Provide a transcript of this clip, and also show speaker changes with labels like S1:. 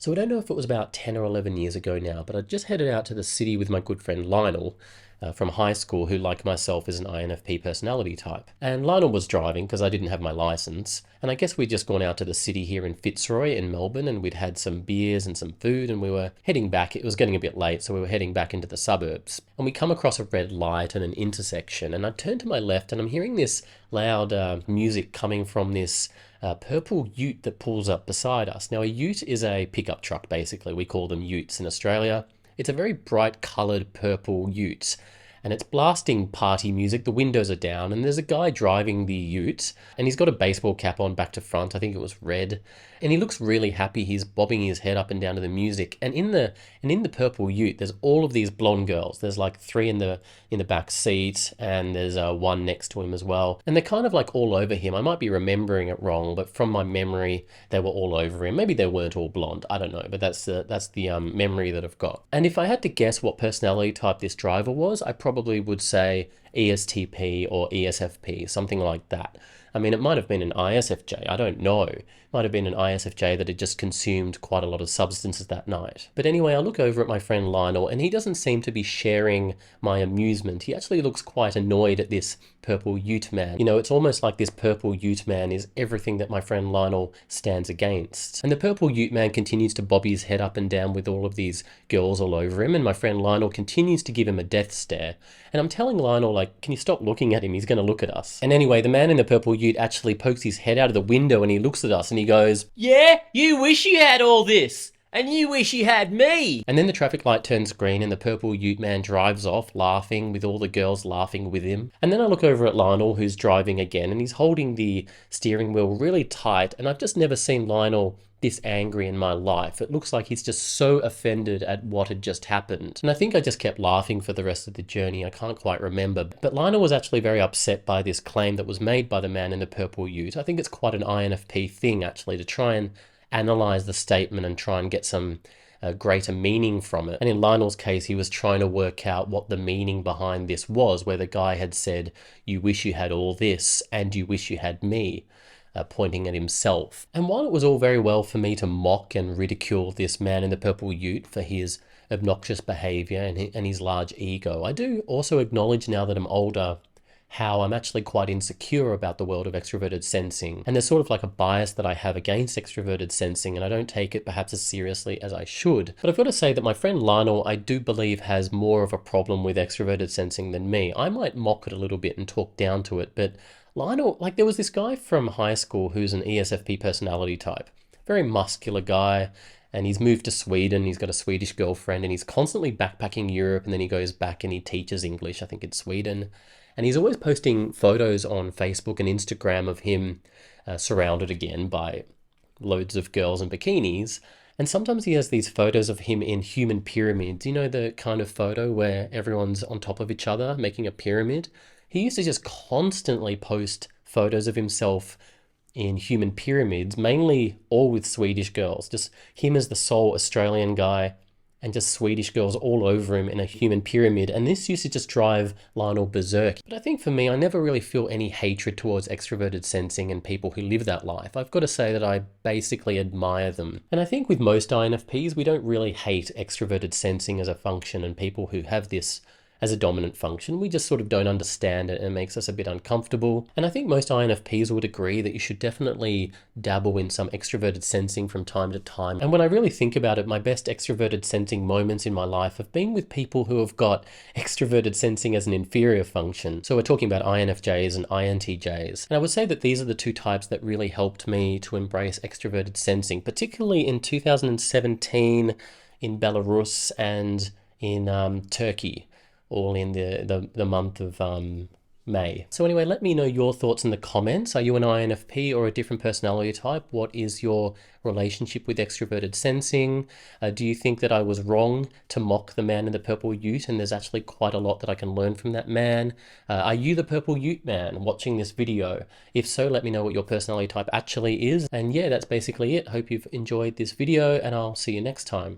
S1: So I don't know if it was about 10 or 11 years ago now, but I just headed out to the city with my good friend Lionel from high school, who, like myself, is an INFP personality type. And Lionel was driving because I didn't have my license. And I guess we'd just gone out to the city here in Fitzroy in Melbourne, and we'd had some beers and some food, and we were heading back. It was getting a bit late, so we were heading back into the suburbs. And we come across a red light and an intersection, and I turn to my left, and I'm hearing this loud music coming from this purple ute that pulls up beside us. Now, a ute is a pickup truck, basically. We call them utes in Australia. It's a very bright coloured purple ute, and it's blasting party music. The windows are down, and there's a guy driving the ute, and he's got a baseball cap on back to front. I think it was red, and he looks really happy. He's bobbing his head up and down to the music, and in the purple ute, there's all of these blonde girls. There's like three in the back seat, and there's one next to him as well, and they're kind of like all over him. I might be remembering it wrong, but from my memory, they were all over him. Maybe they weren't all blonde. I don't know, but that's the memory that I've got. And if I had to guess what personality type this driver was, I probably would say ESTP or ESFP, something like that. I mean, it might have been an ISFJ, I don't know. It might have been an ISFJ that had just consumed quite a lot of substances that night. But anyway, I look over at my friend Lionel, and he doesn't seem to be sharing my amusement. He actually looks quite annoyed at this purple ute man. You know, it's almost like this purple ute man is everything that my friend Lionel stands against. And the purple ute man continues to bob his head up and down with all of these girls all over him, and my friend Lionel continues to give him a death stare. And I'm telling Lionel, like, can you stop looking at him? He's going to look at us. And anyway, the man in the purple ute actually pokes his head out of the window, and he looks at us and he goes, "Yeah, you wish you had all this. And you wish you had me." And then the traffic light turns green, and the purple ute man drives off laughing, with all the girls laughing with him. And then I look over at Lionel, who's driving again, and he's holding the steering wheel really tight. And I've just never seen Lionel this angry in my life. It looks like he's just so offended at what had just happened. And I think I just kept laughing for the rest of the journey. I can't quite remember. But Lionel was actually very upset by this claim that was made by the man in the purple ute. I think it's quite an INFP thing, actually, to try and analyze the statement and try and get some greater meaning from it. And in Lionel's case, he was trying to work out what the meaning behind this was, where the guy had said, "You wish you had all this, and you wish you had me," pointing at himself. And while it was all very well for me to mock and ridicule this man in the purple ute for his obnoxious behavior and his large ego, I do also acknowledge, now that I'm older, how I'm actually quite insecure about the world of extroverted sensing. And there's sort of like a bias that I have against extroverted sensing, and I don't take it perhaps as seriously as I should. But I've got to say that my friend Lionel, I do believe, has more of a problem with extroverted sensing than me. I might mock it a little bit and talk down to it, but Lionel, like, there was this guy from high school who's an ESFP personality type. Very muscular guy, and he's moved to Sweden. He's got a Swedish girlfriend, and he's constantly backpacking Europe, and then he goes back and he teaches English, I think, in Sweden. And he's always posting photos on Facebook and Instagram of him surrounded again by loads of girls in bikinis. And sometimes he has these photos of him in human pyramids. You know, the kind of photo where everyone's on top of each other making a pyramid? He used to just constantly post photos of himself in human pyramids, mainly all with Swedish girls. Just him as the sole Australian guy, and just Swedish girls all over him in a human pyramid. And this used to just drive Lionel berserk. But I think for me, I never really feel any hatred towards extroverted sensing and people who live that life. I've got to say that I basically admire them. And I think with most INFPs, we don't really hate extroverted sensing as a function and people who have this as a dominant function. We just sort of don't understand it, and it makes us a bit uncomfortable. And I think most INFPs would agree that you should definitely dabble in some extroverted sensing from time to time. And when I really think about it, my best extroverted sensing moments in my life have been with people who have got extroverted sensing as an inferior function. So we're talking about INFJs and INTJs. And I would say that these are the two types that really helped me to embrace extroverted sensing, particularly in 2017 in Belarus and in Turkey, all in the month of May. So anyway, let me know your thoughts in the comments. Are you an INFP or a different personality type? What is your relationship with extroverted sensing? Do you think that I was wrong to mock the man in the purple ute, and there's actually quite a lot that I can learn from that man? Are you the purple ute man watching this video? If so, let me know what your personality type actually is. And yeah, that's basically it. Hope you've enjoyed this video, and I'll see you next time.